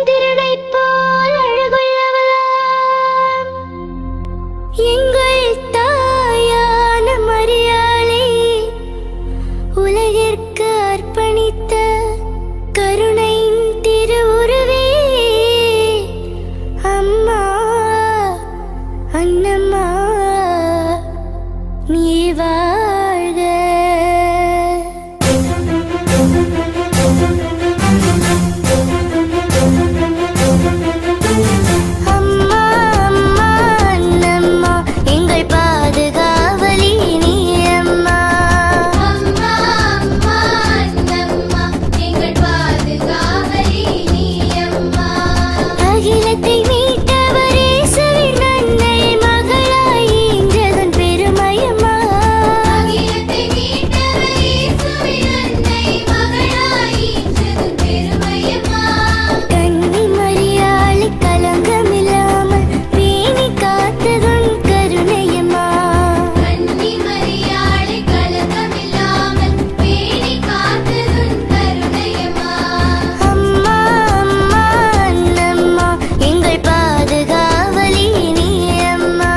சந்திரனை போல் அழகுள்ளவளாம் எங்கள் தாயான மரியாளே, உலகிற்கு அர்ப்பணித்த கருணையின் திருவுருவே, அம்மா அன்னம்மா நீ வாழ்க. அம்மா அம்மா அன்னம்மா எங்கள் பாதுகாவலி நீ அம்மா. அம்மா அம்மா அன்னம்மா எங்கள் பாதுகாவலி நீ அம்மா. அகிலத்தை மீட்டவர் இயேசுவின் அன்னை மகளாய் ஈன்றதன் பெருமையம்மா. அகிலத்தை மீட்டவர் இயேசுவின் அன்னை மகளாய் ஈன்றதன் பெருமையம்மா. கன்னி மரியாளை களங்கமில்லாமல் பேணி காத்ததும் கருணையம்மா. கன்னி மரியாளை கலக்கமில்லாமல் பேணி காத்ததுன் கருணையம்மா. அம்மா அம்மா அன்னம்மா எங்கள் பாதுகாவலி நீ அம்மா.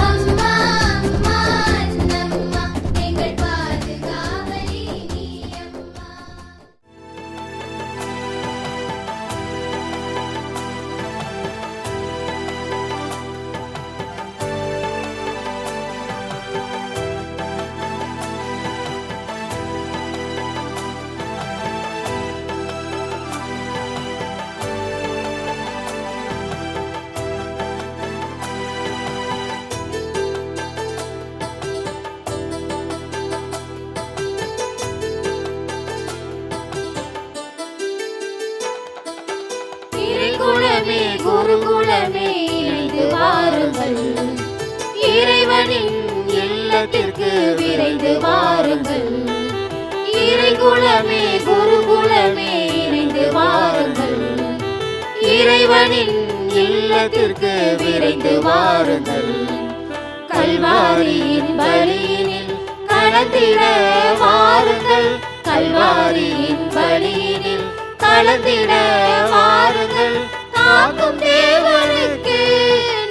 அம்மா அம்மா அன்னம்மா எங்கள் பாதுகாவலி நீ அம்மா. இறைக்குலமே குருகுலமே இணைந்து வாருங்கள், இறைவனின் இல்லத்திற்கு விரைந்து வாருங்கள். இறைக்குலமே குருகுலமே இணைந்து வாருங்கள், இறைவனின் இல்லத்திற்கு விரைந்து வாருங்கள். கல்வாரியின் பலியினில் கலந்திட வாருங்கள், கல்வாரியின் பலியினில் கலந்திட வாருங்கள். காக்கும் தேவனுக்கு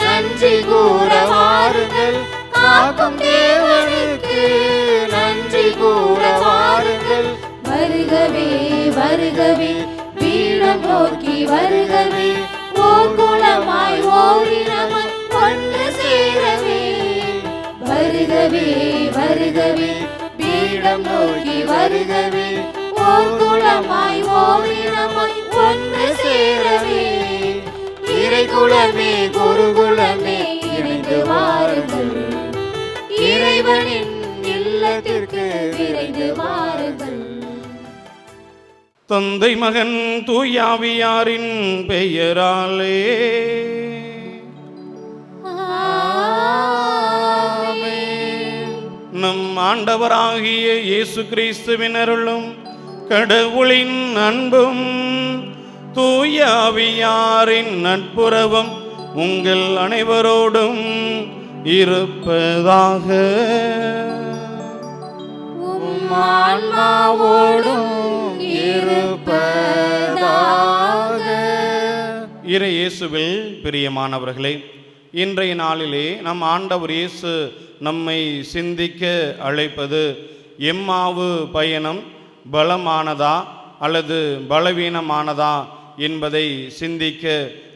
நன்றி கூற வாருங்கள், காக்கும் தேவனுக்கு நன்றி கூற வாருங்கள். வருகவே வருகவே பீடம் நோக்கி வருகவே, ஓர் குலமாய் ஓரினமாய் ஒன்று சேரவே. வருகவே வருகவே பீடம் நோக்கி வருகவே, ஓர் குலமாய் ஓரினமாய் ஒன்று சேரவே. இறைக்குலமே குருகுலமே இணைந்து வாருங்கள், இறைவனின் இல்லத்திற்கு விரைந்து வாருங்கள். தந்தை மகன் தூயாவியாரின் பெயராலே நம் ஆண்டவராகிய இயேசு கிறிஸ்துவின் அருளும் கடவுளின் அன்பும் தூயாவியாரின் நட்புறவும் உங்கள் அனைவரோடும் இருப்பதாக. ஆன்மாவோடும் இருப்பதாக. இறை இயேசுவில் பிரியமானவர்களே, இன்றைய நாளிலே நம் ஆண்டவர் இயேசு நம்மை சிந்திக்க அழைப்பது எம்மாவு பயணம் பலமானதா அல்லது பலவீனமானதா என்பதை சிந்திக்க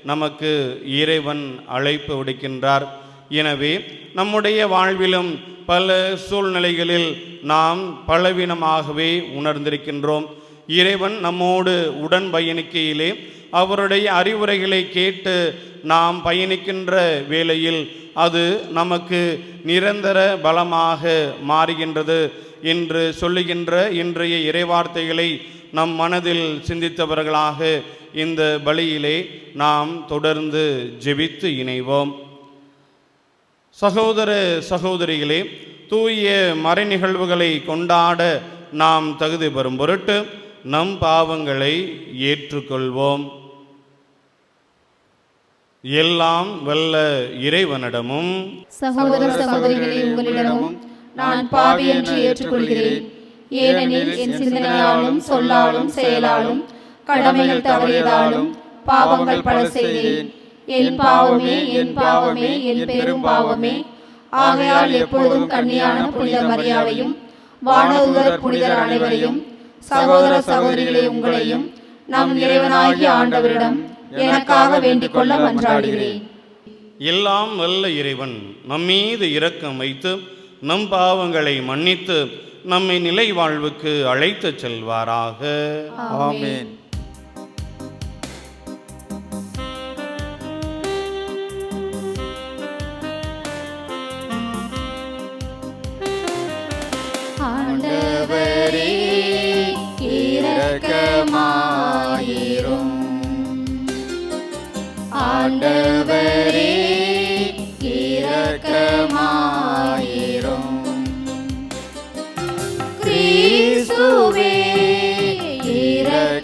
நமக்கு இறைவன் அழைப்பு விடுக்கின்றார். எனவே நம்முடைய வாழ்விலும் பல சூழ்நிலைகளில் நாம் பலவீனமாகவே உணர்ந்திருக்கின்றோம். இறைவன் நம்மோடு உடன் பயணிக்கையிலே அவருடைய அறிவுரைகளை கேட்டு நாம் பயணிக்கின்ற வேளையில் அது நமக்கு நிரந்தர பலமாக மாறுகின்றது என்று சொல்லுகின்ற இன்றைய இறைவார்த்தைகளை நம் மனதில் சிந்தித்தவர்களாக இந்த பலியிலே நாம் தொடர்ந்து ஜெபித்து இணைவோம். சகோதர சகோதரிகளே, தூய மறை நிகழ்வுகளை கொண்டாட நாம் தகுதி பெறும் பொருட்டு நம் பாவங்களை ஏற்றுக்கொள்வோம். எல்லாம் வல்ல இறைவனிடமும் சகோதர சகோதரிகளே, உங்களிடமும் நான் பாவி என்று ஏற்றுக்கொள்கிறேன். ஏனெனில் என் சிந்தனையாலும் சொல்லாலும் செயலாலும் கடமைகள் தவறியதாலும் பாவங்கள் பல செய்தேன். என் பாவமே, என் பாவமே, என் பெரும் பாவமே. ஆகையால் எப்பொழுதும் கன்னியான புனித மரியாதையும் வானதூதர் புனிதர் அனைவரையும், சகோதர சகோதரிகளே உங்களையும், நம் இறைவனாகிய ஆண்டவரிடம் எனக்காக வேண்டிக் கொள்ள மன்றாடுகிறேன். எல்லாம் வல்ல இறைவன் நம்மீது இரக்கம் வைத்து நம் பாவங்களை மன்னித்து நம்மை நிலை வாழ்வுக்கு அழைத்துச் செல்வாராக. ஆமென். ஆண்டவரே இரக்கமாயிரும். ஆண்டவரே இரக்கமாயிரும். கிறிஸ்துவே இரக்கமாயிரும்.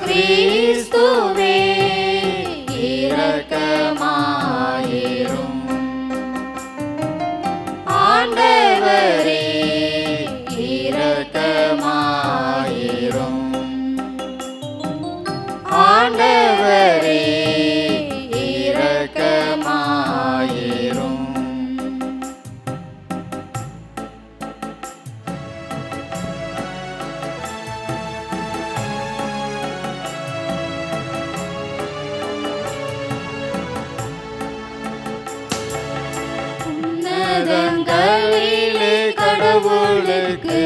கிறிஸ்துவே இரக்கமாயிரும். ஆண்டவரே இரக்கமாயிரும். ஆண்டவரே இரக்கமாயிரும். உன்னதங்களிலே கடவுளுக்கு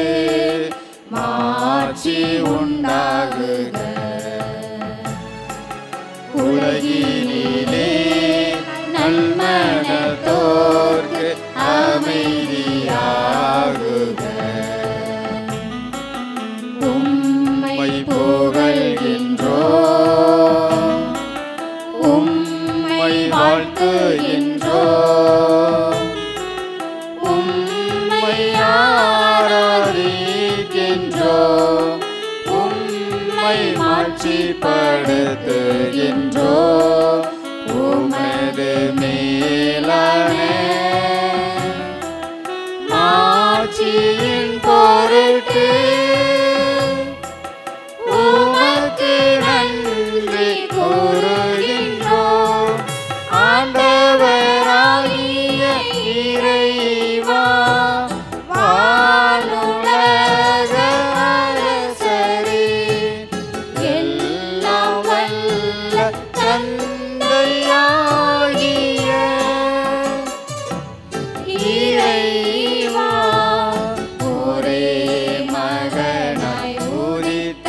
மாட்சி உண்டாகுக. உலகினிலே நல்மனத்தோர்க்கு அமைதியாகுக. உம்மை புகழ்கின்றோம், உம்மை வாழ்த்துகின்றோம், உம்மை ஆராதிக்கின்றோம், உம்மை மாட்சிப்படுத்துகின்றோம். உமது மேலான மாட்சியின் பொருட்டு உமக்கு நன்றி கூறுகின்றோம். ஆண்டவராகிய இறைவா, வானுலக அரசரே, எல்லாம் வல்ல தந்தையாகிய இறைவா, ஒரே மகனாய் உதித்த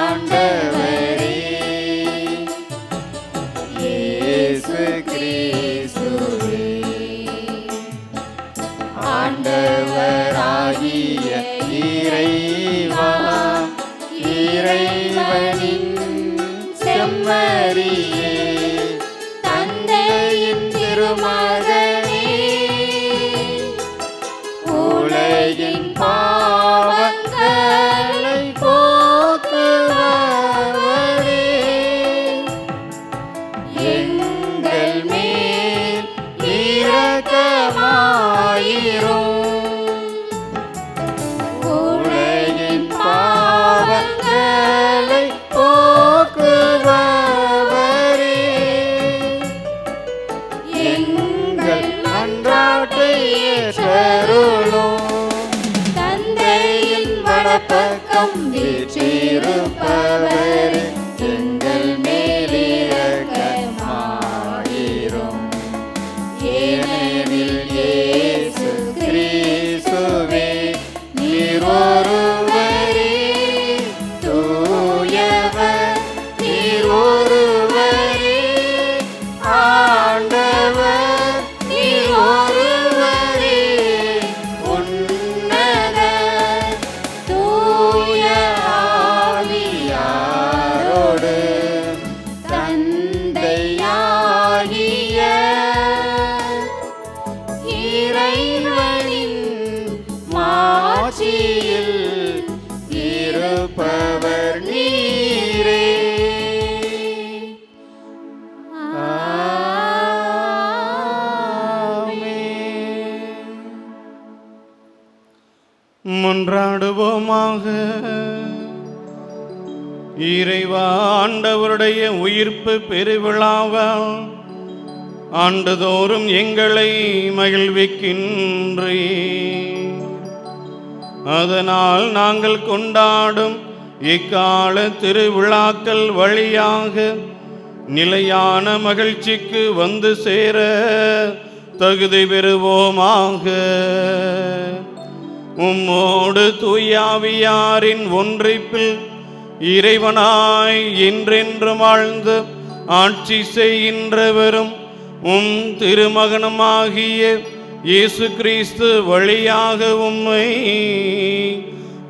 ஆண்டவரே, இயேசு கிறிஸ்துவே, ஆண்டவராகிய இறைவா, இறைவனின் செம்மறியே, தந்தையின் திருமகனே, உலகின் பாவங்களை போக்குபவரே, எங்கள் மேல் இரக்கமாயிரும். உலகின் பாவங்களை போக்குபவரே, எங்கள் மன்றாட்டை ஏற்றருளும். தந்தையின் வலப்பக்கம் வீற்றிருப்பவரே, எங்கள் மேல் இரக்கமாயிரும். ஏனெனில் இயேசு கிறிஸ்துவே நீர் ஒருவரே தூயவர், நீர் ஒருவரே ஆண்டவர், நீர் ஒருவரே உன்னதர். தூய ஆவியாரோடு தந்தையாகிய இறைவனின் மாட்சியில் இருப்பவர் நீரே. ஆமென். மன்றாடுவோமாக. இறைவா, ஆண்டவருடைய உயிர்ப்பு பெருவிழாவால் ஆண்டுதோறும் எங்களை மகிழ்விக்கின்றே. அதனால் நாங்கள் கொண்டாடும் இக்கால திருவிழாக்கள் வழியாக நிலையான மகிழ்ச்சிக்கு வந்து சேர தகுதி பெறுவோமாக. உம்மோடு தூயாவியாரின் ஒன்றிப்பில் இறைவனாய் என்றென்றும் வாழ்ந்து ஆட்சி செய்கின்றவரும் உம் திருமகனுமாகிய இயேசு கிறிஸ்து வழியாக உம்மை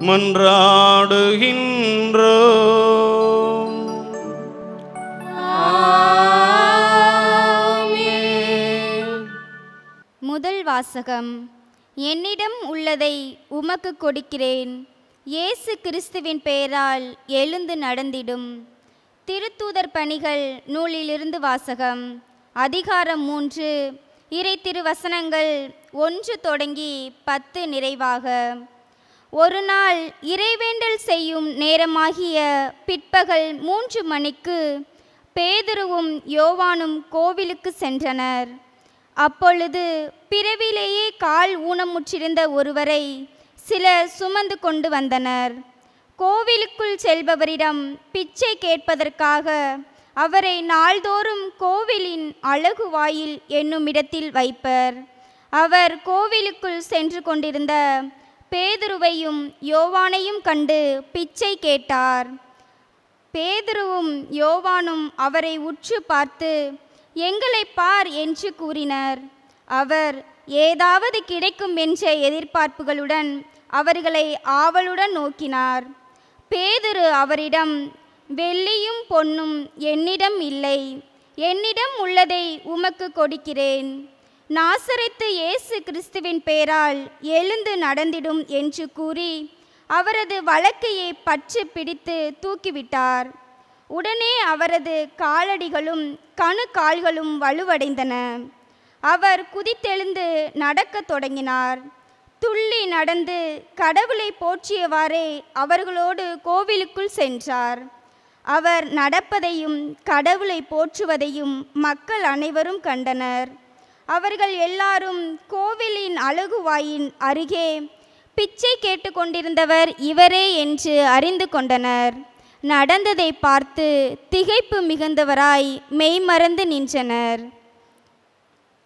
மன்றாடுகின்றோம். முதல் வாசகம். என்னிடம் உள்ளதை உமக்கு கொடுக்கிறேன். இயேசு கிறிஸ்துவின் பெயரால் எழுந்து நடந்திடும். திருத்தூதர் பணிகள் நூலிலிருந்து வாசகம். அதிகாரம் 3, இறை திருவசனங்கள் 1 தொடங்கி 10 நிறைவாக. ஒரு நாள் இறைவேண்டல் செய்யும் நேரமாகிய பிற்பகல் 3 மணிக்கு பேதுருவும் யோவானும் கோவிலுக்கு சென்றனர். அப்பொழுது பிறவிலேயே கால் ஊனமுற்றிருந்த ஒருவரை சிலர் சுமந்து கொண்டு வந்தனர். கோவிலுக்குள் செல்பவரிடம் பிச்சை கேட்பதற்காக அவரை நாள்தோறும் கோவிலின் அழகு வாயில் என்னும் இடத்தில் வைப்பர். அவர் கோவிலுக்குள் சென்று கொண்டிருந்த பேதுருவையும் யோவானையும் கண்டு பிச்சை கேட்டார். பேதுருவும் யோவானும் அவரை உற்று பார்த்து, எங்களை பார் என்று கூறினர். அவர் ஏதாவது கிடைக்கும் என்ற எதிர்பார்ப்புகளுடன் அவர்களை ஆவலுடன் நோக்கினார். பேதுரு அவரிடம், வெள்ளியும் பொன்னும் என்னிடம் இல்லை, என்னிடம் உள்ளதை உமக்கு கொடுக்கிறேன். நாசரேத்து இயேசு கிறிஸ்துவின் பெயரால் எழுந்து நடந்திடும் என்று கூறி அவரது வலக்கையை பற்றி பிடித்து தூக்கிவிட்டார். உடனே அவரது காலடிகளும் கணுக்கால்களும் வலுவடைந்தன. அவர் குதித்தெழுந்து நடக்கத் தொடங்கினார். துள்ளி நடந்து கடவுளை போற்றியவாறே அவர்களோடு கோவிலுக்குள் சென்றார். அவர் நடப்பதையும் கடவுளை போற்றுவதையும் மக்கள் அனைவரும் கண்டனர். அவர்கள் எல்லாரும் கோவிலின் அழகுவாயின் அருகே பிச்சை கேட்டுக்கொண்டிருந்தவர் இவரே என்று அறிந்து கொண்டனர். நடந்ததை பார்த்து திகைப்பு மிகுந்தவராய் மெய்மறந்து நின்றனர்.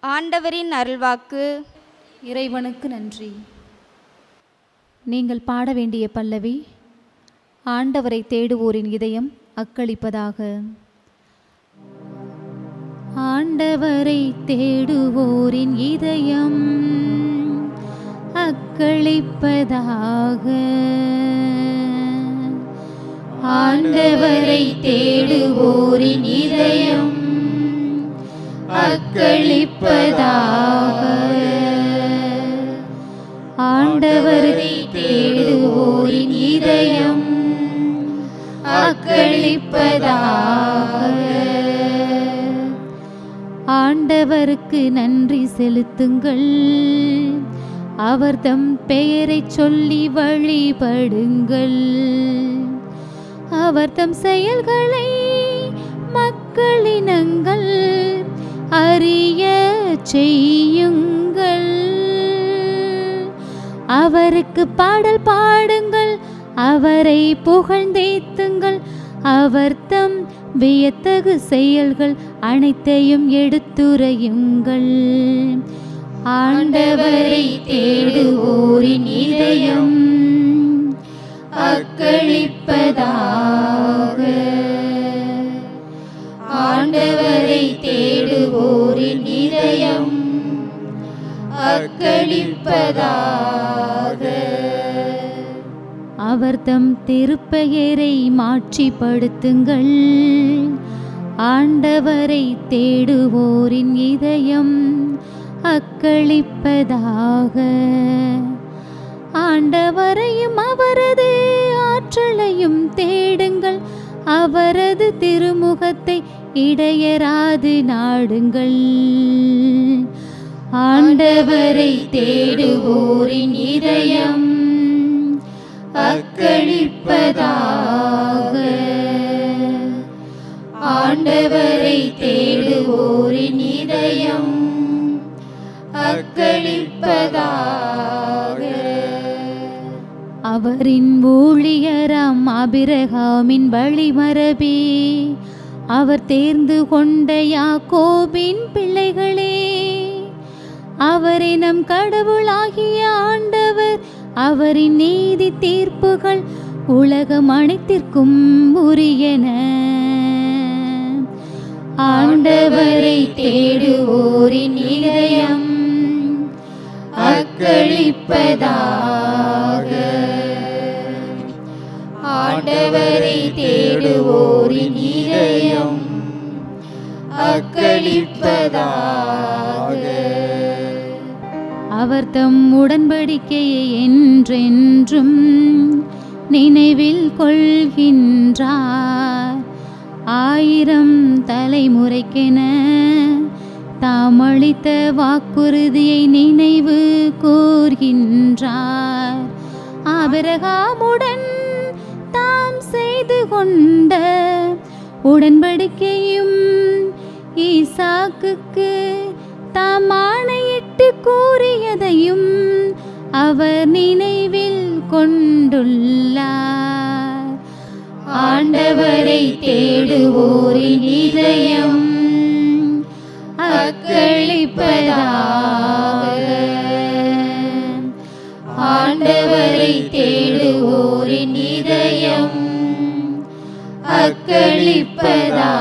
ஆண்டவரின் அருள்வாக்கு. இறைவனுக்கு நன்றி. நீங்கள் பாட வேண்டிய பல்லவி. ஆண்டவரை தேடுவோரின் இதயம் அக்களிப்பதாக. ஆண்டவரை தேடுவோரின் இதயம் அக்களிப்பதாக. ஆண்டவரை தேடுவோரின் இதயம் அக்களிப்பதாக. ஆண்டவரை தேடுவோரின் இதயம் அக்களிப்பதாக. ஆண்டவருக்கு நன்றி செலுத்துங்கள், அவர் தம் பெயரை சொல்லி வழிபடுங்கள். அவர் தம் செயல்களை மக்களினங்கள் அறிய செய்யுங்கள். அவருக்கு பாடல் பாடுங்கள், அவரை புகழ்ந்தேத்துங்கள். அவர் தம் வியத்தகு செயல்கள் அனைத்தையும் எடுத்துரையுங்கள். ஆண்டவரை தேடுவோரின் இதயம் அக்களிப்பதாக. ஆண்டவரை தேடுவோரின் இதயம் அக்களிப்பதாக. அவர் தம் திருப்பெயரை மாட்சிப்படுத்துங்கள். ஆண்டவரை தேடுவோரின் இதயம் அக்களிப்பதாக. ஆண்டவரையும் அவரது ஆற்றலையும் தேடுங்கள். அவரது திருமுகத்தை இடையராது நாடுங்கள். ஆண்டவரை தேடுவோரின் இதயம் அக்களிப்பதாக. ஆண்டவரை தேடுவோரின் இதயம் அக்களிப்பதாக. அவரின் ஊழியராம் ஆபிரகாமின் வழிமரபே, அவர் தேர்ந்து கொண்ட யாக்கோபின் பிள்ளைகளே, அவரே நம் கடவுளாகிய ஆண்டவர். அவரின் நீதி தீர்ப்புகள் உலகம் அனைத்திற்கும் உரியன. ஆண்டவரை தேடுவோரின் இதயம் அக்களிப்பதாக. ஆண்டவரை தேடுவோரின் இதயம் அக்களிப்பதாக. அவர் தம் உடன்படிக்கையை என்றென்றும் நினைவில் கொள்கின்றார். 1000 தலைமுறைக்கென தாம் அளித்த வாக்குறுதியை நினைவு கூர்கின்றார். ஆபிரகாமுடன் தாம் செய்து கொண்ட உடன்படிக்கையும் ஈசாக்குக்கு தாம் ஆணையிட்டு கூறியதையும் அவர் நினைவில் கொண்டுள்ளார். ஆண்டவரை தேடுவோரின் இதயம் அக்களிப்பதாக. ஆண்டவரை தேடுவோரின் இதயம் அக்களிப்பதாக.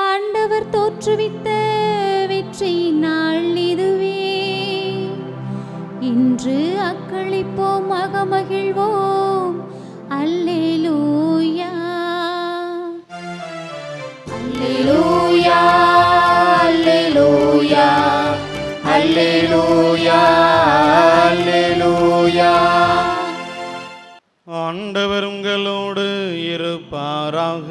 ஆண்டவர் தோற்றுவித்த வெற்றியின் நாள் இதுவே. இன்று அக்களிப்போம், மகிழ்வோம். அல்லேலூயா, அல்லேலூயா, அல்லேலூயா, அல்லேலூயா, அல்லேலூயா. ஆண்டவர் உங்களோடு இருப்பாராக.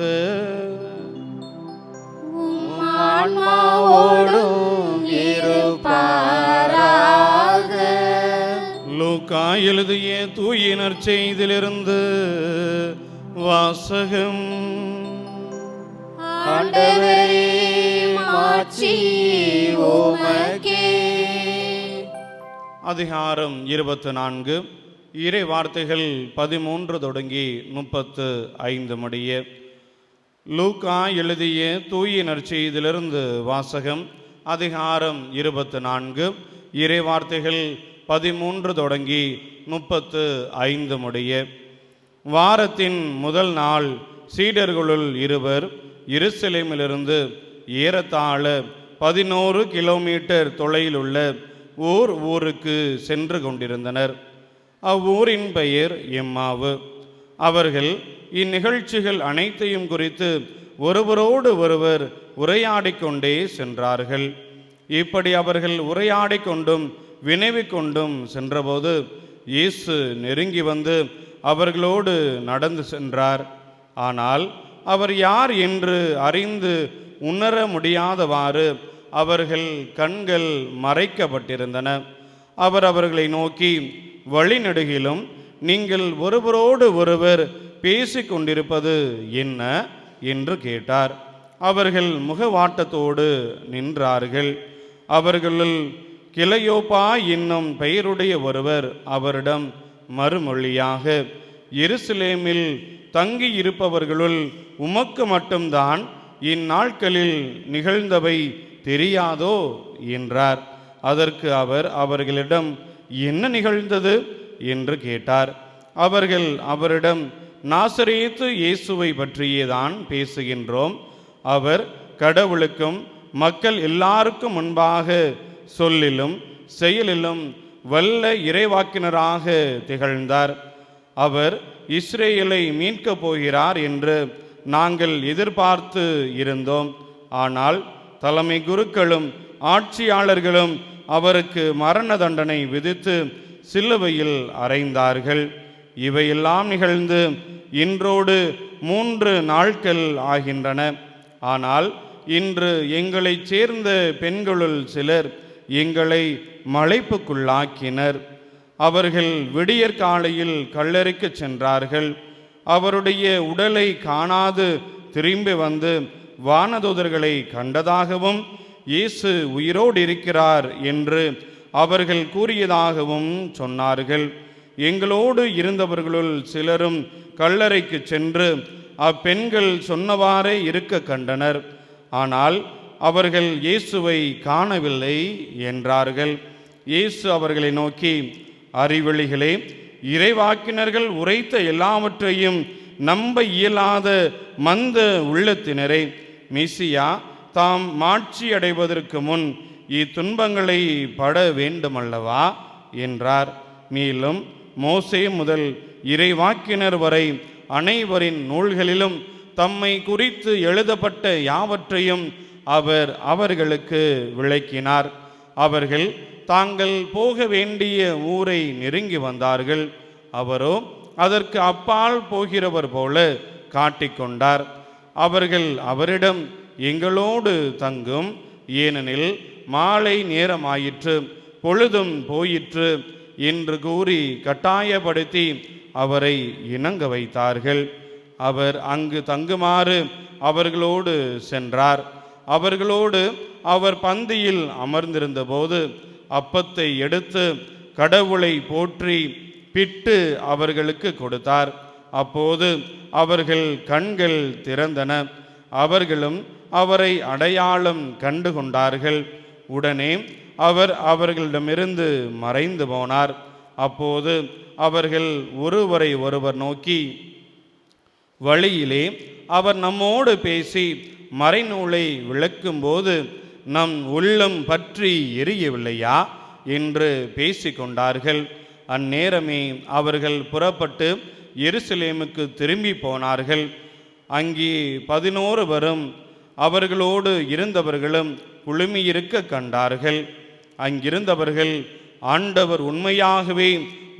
ஆன்மாவோடும் இருப்பாராக. லூக்கா எழுதிய தூய நற்செய்தியிலிருந்து வாசகம். ஆண்டவரே, மாட்சி உமக்கே. அதிகாரம் 24, இறை வார்த்தைகள் 13 தொடங்கி 35 முடிய. லூக்கா எழுதிய தூய நற்செய்தியிலிருந்து வாசகம். அதிகாரம் 24, இறை வார்த்தைகள் 13 தொடங்கி 35 முடிய. வாரத்தின் முதல் நாள் சீடர்களுள் இருவர் எருசலேமிலிருந்து ஏறத்தாழ 11 கிலோமீட்டர் தொலையிலுள்ள ஊருக்கு சென்று கொண்டிருந்தனர். அவ்வூரின் பெயர் எம்மாவு. அவர்கள் இந்நிகழ்ச்சிகள் அனைத்தையும் குறித்து ஒருவரோடு ஒருவர் உரையாடிக் கொண்டே சென்றார்கள். இப்படி அவர்கள் உரையாடிக் கொண்டும் வினவிக் கொண்டும் சென்றபோது இயேசு நெருங்கி வந்து அவர்களோடு நடந்து சென்றார். ஆனால் அவர் யார் என்று அறிந்து உணர முடியாதவாறு அவர்கள் கண்கள் மறைக்கப்பட்டிருந்தன. அவர் அவர்களை நோக்கி, வழிநெடுகிலும் நீங்கள் ஒருவரோடு ஒருவர் பேசிக் கொண்டிருப்பது என்ன என்று கேட்டார். அவர்கள் முகவாட்டத்தோடு நின்றார்கள். அவர்களுள் கிளையோப்பா என்னும் பெயருடைய ஒருவர் அவரிடம் மறுமொழியாக, எருசலேமில் தங்கியிருப்பவர்களுள் உமக்கு மட்டும்தான் இந்நாட்களில் நிகழ்ந்தவை தெரியாதோ என்றார். அதற்கு அவர் அவர்களிடம், என்ன நிகழ்ந்தது என்று கேட்டார். அவர்கள் அவரிடம், நாசரேத்து இயேசுவை பற்றியேதான் பேசுகின்றோம். அவர் கடவுளுக்கும் மக்கள் எல்லாருக்கும் முன்பாக சொல்லிலும் செயலிலும் வல்ல இறைவாக்கினராக திகழ்ந்தார். அவர் இஸ்ரேலை மீட்கப் போகிறார் என்று நாங்கள் எதிர்பார்த்து இருந்தோம். ஆனால் தலைமை குருக்களும் ஆட்சியாளர்களும் அவருக்கு மரண தண்டனை விதித்து சிலுவையில் அறைந்தார்கள். இவையெல்லாம் நிகழ்ந்து இன்றோடு 3 நாட்கள் ஆகின்றன. ஆனால் இன்று எங்களைச் சேர்ந்த பெண்களுள் சிலர் எங்களை மலைப்புக்குள்ளாக்கினர். அவர்கள் விடியற்காலையில் கல்லறைக்கு சென்றார்கள். அவருடைய உடலை காணாது திரும்பி வந்து வானதூதர்களை கண்டதாகவும் இயேசு உயிரோடு இருக்கிறார் என்று அவர்கள் கூறியதாகவும் சொன்னார்கள். எங்களோடு இருந்தவர்களுள் சிலரும் கல்லறைக்கு சென்று அப்பெண்கள் சொன்னவாறே இருக்க கண்டனர். ஆனால் அவர்கள் இயேசுவை காணவில்லை என்றார்கள். இயேசு அவர்களை நோக்கி, அறிவெளிகளே, இறைவாக்கினர்கள் உரைத்த எல்லாவற்றையும் நம்ப இயலாத மந்த உள்ளத்தினரை, மெசியா தாம் மாட்சி அடைவதற்கு முன் இத்துன்பங்களை பட வேண்டுமல்லவா என்றார். மேலும் மோசே முதல் இறைவாக்கினர் வரை அனைவரின் நூல்களிலும் தம்மை குறித்து எழுதப்பட்ட யாவற்றையும் அவர் அவர்களுக்கு விளக்கினார். அவர்கள் தாங்கள் போக வேண்டிய ஊரை நெருங்கி வந்தார்கள். அவரோ அதற்கு அப்பால் போகிறவர் போல காட்டிக்கொண்டார். அவர்கள் அவரிடம், எங்களோடு தங்கும், ஏனெனில் மாலை நேரமாயிற்று, பொழுதும் போயிற்று என்று கூறி கட்டாயப்படுத்தி அவரை இணங்க வைத்தார்கள். அவர் அங்கு தங்குமாறு அவர்களோடு சென்றார். அவர்களோடு அவர் பந்தியில் அமர்ந்திருந்த போது அப்பத்தை எடுத்து கடவுளை போற்றி பிட்டு அவர்களுக்கு கொடுத்தார். அப்போது அவர்கள் கண்கள் திறந்தன. அவர்களும் அவரை அடையாளம் கண்டு கொண்டார்கள். உடனே அவர் அவர்களிடமிருந்து மறைந்து போனார். அப்போது அவர்கள் ஒருவரை ஒருவர் நோக்கி, வழியிலே அவர் நம்மோடு பேசி மறைநூலை விளக்கும்போது நம் உள்ளம் பற்றி எரியவில்லையா என்று பேசிக்கொண்டார்கள். அந்நேரமே அவர்கள் புறப்பட்டு எருசலேமுக்கு திரும்பி போனார்கள். அங்கே 11 வரும் அவர்களோடு இருந்தவர்களும் குழுமியிருக்க கண்டார்கள். அங்கிருந்தவர்கள், ஆண்டவர் உண்மையாகவே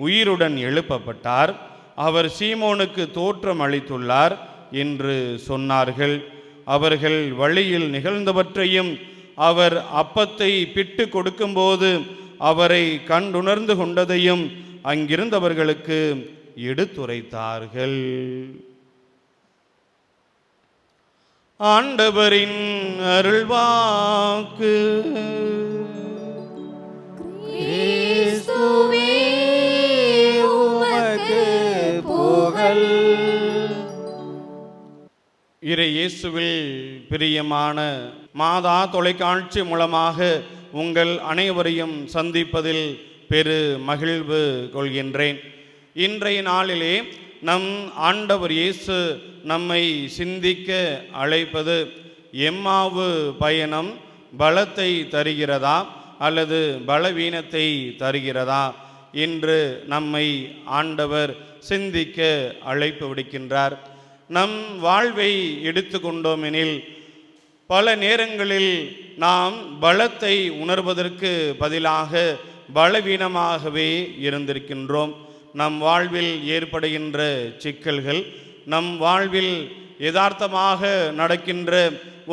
உயிருடன் எழுப்பப்பட்டார், அவர் சீமோனுக்கு தோற்றம் அளித்துள்ளார் என்று சொன்னார்கள். அவர்கள் வழியில் நிகழ்ந்தவற்றையும் அவர் அப்பத்தை பிட்டு கொடுக்கும்போது அவரை கண்டுணர்ந்து கொண்டதையும் அங்கிருந்தவர்களுக்கு எடுத்துரைத்தார்கள். ஆண்டவரின் அருள்வாக்கு. கிறிஸ்துவே உமக்கு புகழ். இறை இயேசுவில் பிரியமான மாதா தொலைக்காட்சி மூலமாக உங்கள் அனைவரையும் சந்திப்பதில் பெரு மகிழ்வு கொள்கின்றேன். இன்றைய நாளிலே நம் ஆண்டவர் இயேசு நம்மை சிந்திக்க அழைப்பது, எம்மாவு பயணம் பலத்தை தருகிறதா அல்லது பலவீனத்தை தருகிறதா என்று நம்மை ஆண்டவர் சிந்திக்க அழைப்பு விடுக்கின்றார். நம் வாழ்வை எடுத்துக்கொண்டோமெனில் பல நேரங்களில் நாம் பலத்தை உணர்வதற்கு பதிலாக பலவீனமாகவே இருந்திருக்கின்றோம். நம் வாழ்வில் ஏற்படுகின்ற சிக்கல்கள், நம் வாழ்வில் யதார்த்தமாக நடக்கின்ற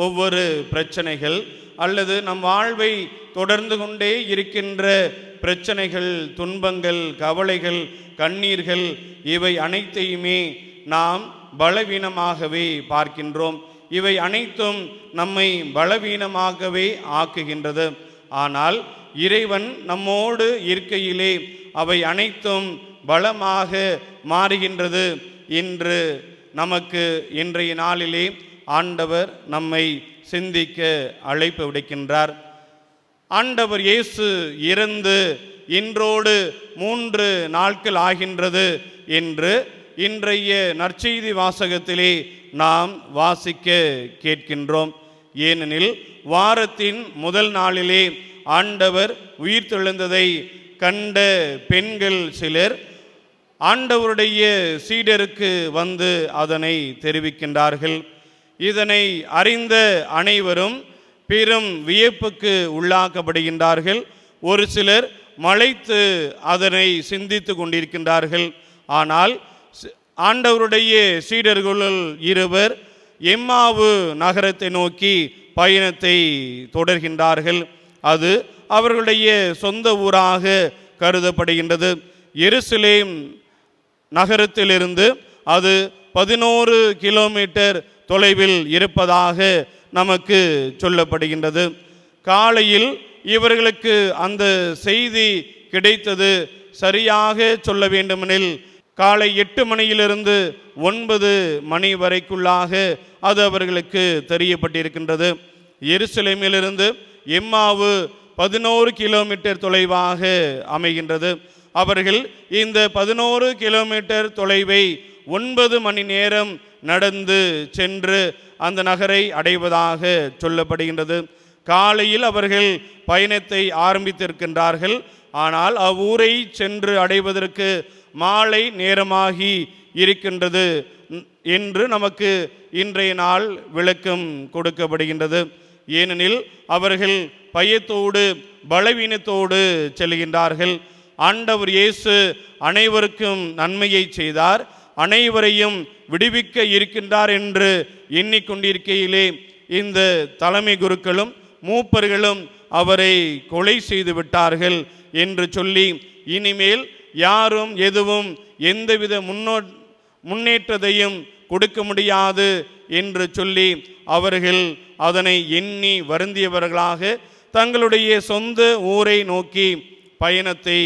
ஒவ்வொரு பிரச்சனைகள், அல்லது நம் வாழ்வை தொடர்ந்து கொண்டே இருக்கின்ற பிரச்சனைகள், துன்பங்கள், கவலைகள், கண்ணீர்கள், இவை அனைத்தையுமே நாம் பலவீனமாகவே பார்க்கின்றோம். இவை அனைத்தும் நம்மை பலவீனமாகவே ஆக்குகின்றது. ஆனால் இறைவன் நம்மோடு இருக்கையிலே அவை அனைத்தும் பலமாக மாறுகின்றது என்று நமக்கு இன்றைய நாளிலே ஆண்டவர் நம்மை சிந்திக்க அழைப்பு விடுக்கின்றார். ஆண்டவர் இயேசு இறந்து இன்றோடு 3 நாட்கள் ஆகின்றது என்று இன்றைய நற்செய்தி வாசகத்திலே நாம் வாசிக்க கேட்கின்றோம். ஏனெனில் வாரத்தின் முதல் நாளிலே ஆண்டவர் உயிர்த்தெழுந்ததை கண்ட பெண்கள் சிலர் ஆண்டவருடைய சீடருக்கு வந்து அதனை தெரிவிக்கின்றார்கள். இதனை அறிந்த அனைவரும் பெரும் வியப்புக்கு உள்ளாக்கப்படுகின்றார்கள். ஒரு சிலர் மலைத்து அதனை சிந்தித்து கொண்டிருக்கின்றார்கள். ஆனால் ஆண்டவருடைய சீடர்களுள் இருவர் எம்மாவு நகரத்தை நோக்கி பயணத்தை தொடர்கின்றார்கள். அது அவர்களுடைய சொந்த ஊராக கருதப்படுகின்றது. எருசலேம் நகரத்திலிருந்து அது 11 கிலோமீட்டர் தொலைவில் இருப்பதாக நமக்கு சொல்லப்படுகின்றது. காலையில் இவர்களுக்கு அந்த செய்தி கிடைத்தது. சரியாக சொல்ல வேண்டுமெனில் காலை 8 மணியிலிருந்து 9 மணி வரைக்குள்ளாக அது அவர்களுக்கு தெரியப்பட்டிருக்கின்றது. எருசலேமிலிருந்து எம்மாவு 11 கிலோமீட்டர் தொலைவாக அமைகின்றது. அவர்கள் இந்த 11 கிலோமீட்டர் தொலைவை 9 மணி நேரம் நடந்து சென்று அந்த நகரை அடைவதாக சொல்லப்படுகின்றது. காலையில் அவர்கள் பயணத்தை ஆரம்பித்திருக்கின்றார்கள். ஆனால் அவ்வூரை சென்று அடைவதற்கு மாலை நேரமாகி இருக்கின்றது என்று நமக்கு இன்றைய நாள் விளக்கம் கொடுக்கப்படுகின்றது. ஏனெனில் அவர்கள் பயத்தோடு பலவீனத்தோடு செல்கின்றார்கள். ஆண்டவர் இயேசு அனைவருக்கும் நன்மையை செய்தார், அனைவரையும் விடுவிக்க இருக்கின்றார் என்று எண்ணிக்கொண்டிருக்கையிலே இந்த தலைமை குருக்களும் மூப்பர்களும் அவரை கொலை செய்து விட்டார்கள் என்று சொல்லி இனிமேல் யாரும் எதுவும் எந்தவித முன்னேற்றத்தையும் கொடுக்க முடியாது என்று சொல்லி அவர்கள் அதனை எண்ணி வருந்தியவர்களாக தங்களுடைய சொந்த ஊரை நோக்கி பயணத்தை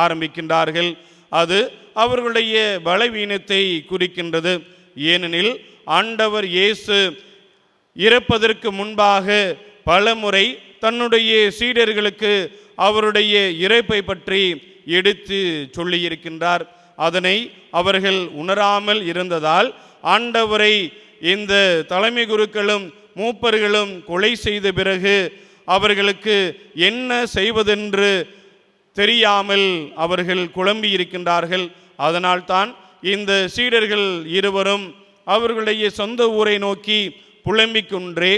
ஆரம்பிக்கின்றார்கள். அது அவர்களுடைய பலவீனத்தை குறிக்கின்றது. ஏனெனில் ஆண்டவர் இயேசு இறப்பதற்கு முன்பாக பலமுறை தன்னுடைய சீடர்களுக்கு அவருடைய இறப்பை பற்றி எடுத்து சொல்லியிருக்கின்றார். அதனை அவர்கள் உணராமல் இருந்ததால் ஆண்டவரை இந்த தலைமை குருக்களும் மூப்பர்களும் கொலை செய்த பிறகு அவர்களுக்கு என்ன செய்வதென்று தெரியாமல் அவர்கள் குழம்பி இருக்கின்றார்கள். அதனால்தான் இந்த சீடர்கள் இருவரும் அவர்களுடைய சொந்த ஊரை நோக்கி புலம்பிக் கொண்டே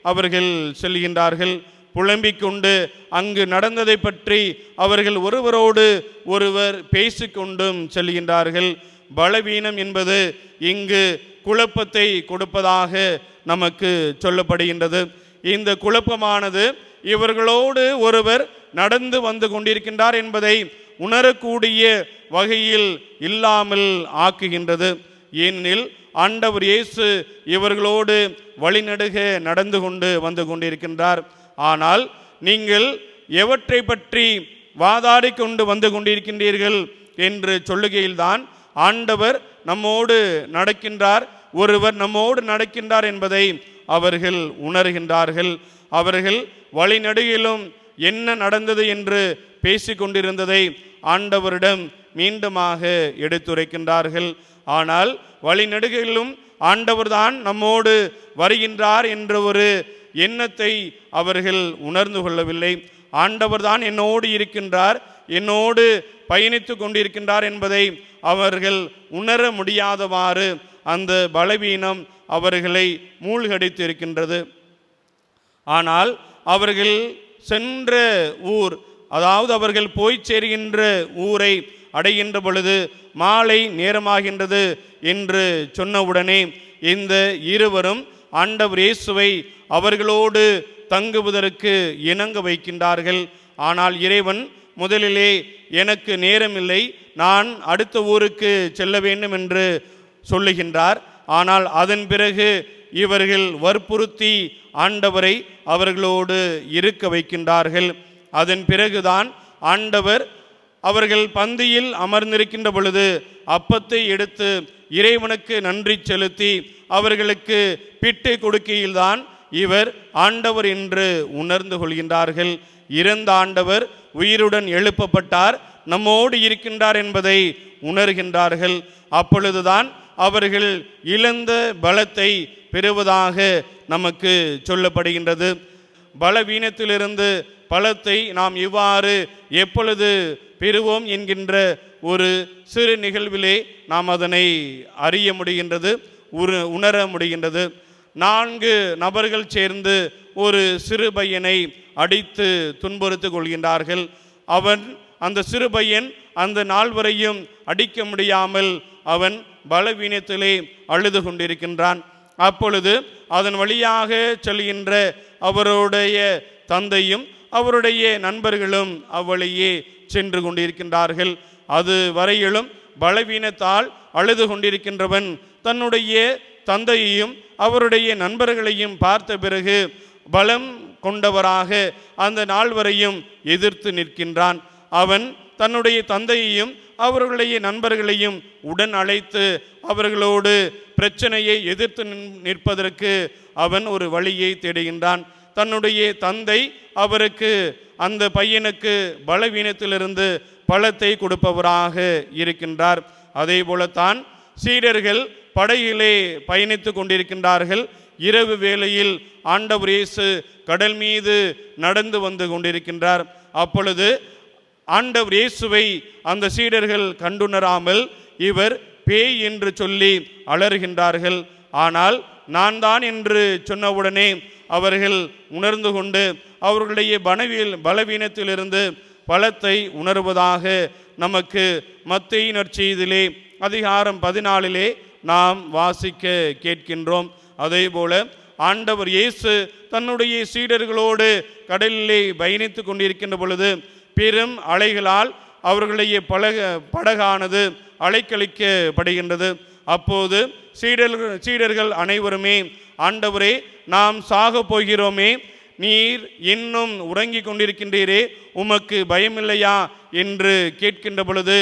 அவர்கள் செல்கின்றார்கள். புலம்பிக் கொண்டு அங்கு நடந்ததை பற்றி அவர்கள் ஒருவரோடு ஒருவர் பேசிக்கொண்டும் செல்கின்றார்கள். பலவீனம் என்பது இங்கு குழப்பத்தை கொடுப்பதாக நமக்கு சொல்லப்படுகின்றது. இந்த குழப்பமானது இவர்களோடு ஒருவர் நடந்து வந்து கொண்டிருக்கின்றார் என்பதை உணரக்கூடிய வகையில் இல்லாமல் ஆக்குகின்றது. ஏனெனில் ஆண்டவர் இயேசு இவர்களோடு வழிநடுக நடந்து கொண்டு வந்து கொண்டிருக்கின்றார். ஆனால் நீங்கள் எவற்றை பற்றி வாதாடி கொண்டு வந்து கொண்டிருக்கின்றீர்கள் என்று சொல்லுகையில்தான் ஆண்டவர் நம்மோடு நடக்கின்றார், ஒருவர் நம்மோடு நடக்கின்றார் என்பதை அவர்கள் உணர்கின்றார்கள். அவர்கள் வழிநடுகிலும் என்ன நடந்தது என்று பேசிக்கொண்டிருந்ததை ஆண்டவரிடம் மீண்டுமாக எடுத்துரைக்கின்றார்கள். ஆனால் வழிநடுகிலும் ஆண்டவர்தான் நம்மோடு வருகின்றார் என்ற ஒரு எண்ணத்தை அவர்கள் உணர்ந்து கொள்ளவில்லை. ஆண்டவர்தான் என்னோடு இருக்கின்றார், என்னோடு பயணித்து கொண்டிருக்கின்றார் என்பதை அவர்கள் உணர முடியாதவாறு அந்த பலவீனம் அவர்களை மூழ்கடித்து இருக்கின்றது. ஆனால் அவர்கள் சென்ற ஊர், அதாவது அவர்கள் போய் சேர்கின்ற ஊரை அடைகின்ற பொழுது மாலை நேரமாகின்றது என்று சொன்னவுடனே இந்த இருவரும் ஆண்டவர் இயேசுவை அவர்களோடு தங்குவதற்கு இணங்க வைக்கின்றார்கள். ஆனால் இறைவன் முதலிலே எனக்கு நேரமில்லை, நான் அடுத்த ஊருக்கு செல்ல வேண்டும் என்று சொல்லுகின்றார். ஆனால் அதன் பிறகு இவர்கள் வற்புறுத்தி ஆண்டவரை அவர்களோடு இருக்க வைக்கின்றார்கள். அதன் பிறகுதான் ஆண்டவர் அவர்கள் பந்தியில் அமர்ந்திருக்கின்ற பொழுது அப்பத்தை எடுத்து இறைவனுக்கு நன்றி செலுத்தி அவர்களுக்கு பிட்டு கொடுக்கையில்தான் இவர் ஆண்டவர் என்று உணர்ந்து கொள்கின்றார்கள். இறந்த ஆண்டவர் உயிருடன் எழுப்பப்பட்டார், நம்மோடு இருக்கின்றார் என்பதை உணர்கின்றார்கள். அப்பொழுதுதான் அவர்கள் இழந்த பலத்தை பெறுவதாக நமக்கு சொல்லப்படுகின்றது. பலவீனத்திலிருந்து பலத்தை நாம் இவ்வாறு எப்பொழுது பெறுவோம் என்கின்ற ஒரு சிறு நிகழ்விலே நாம் அதனை அறிய முடிகின்றது, உணர முடிகின்றது. 4 நபர்கள் சேர்ந்து ஒரு சிறு பையனை அடித்து துன்புறுத்து கொள்கின்றார்கள். அந்த சிறு பையன் அந்த நாள் வரையும் அடிக்க முடியாமல் அவன் பலவீனத்திலே அழுது கொண்டிருக்கின்றான். அப்பொழுது அதன் வழியாக செல்கின்ற அவருடைய தந்தையும் அவருடைய நண்பர்களும் அவ்வழியே சென்று கொண்டிருக்கின்றார்கள். அது வரையிலும் பலவீனத்தால் அழுது கொண்டிருக்கின்றவன் தன்னுடைய தந்தையையும் அவருடைய நண்பர்களையும் பார்த்த பிறகு பலம் கொண்டவராக அந்த நாள் வரையும் எதிர்த்து நிற்கின்றான். அவன் தன்னுடைய தந்தையையும் அவர்களுடைய நண்பர்களையும் உடன் அழைத்து அவர்களோடு பிரச்சனையை எதிர்த்து நிற்பதற்கு அவன் ஒரு வழியை தேடுகின்றான். தன்னுடைய தந்தை அவருக்கு அந்த பையனுக்கு பலவீனத்திலிருந்து பலத்தை கொடுப்பவராக இருக்கின்றார். அதே போலத்தான் சீடர்கள் படகிலே பயணித்து கொண்டிருக்கின்றார்கள். இரவு வேளையில் ஆண்டவர் இயேசு கடல் மீது நடந்து வந்து கொண்டிருக்கின்றார். அப்பொழுது ஆண்டவர் இயேசுவை அந்த சீடர்கள் கண்டுணராமல் இவர் பேய் என்று சொல்லி அலறுகின்றார்கள். ஆனால் நான் தான் என்று சொன்னவுடனே அவர்கள் உணர்ந்து கொண்டு அவர்களுடைய பலவீனத்திலிருந்து பலத்தை உணர்வதாக நமக்கு மத்தேயு நற்செய்தியிலே அதிகாரம் 14 நாம் வாசிக்க கேட்கின்றோம். அதே போல ஆண்டவர் இயேசு தன்னுடைய சீடர்களோடு கடலிலே பயணித்து கொண்டிருக்கின்ற பொழுது பெரும் அலைகளால் அவர்களுடைய படகானது அலைக்கழிக்கப்படுகின்றது. அப்போது சீடர்கள் அனைவருமே, ஆண்டவரே, நாம் சாக போகிறோமே, நீர் இன்னும் உறங்கி கொண்டிருக்கின்றீரே, உமக்கு பயமில்லையா என்று கேட்கின்ற பொழுது,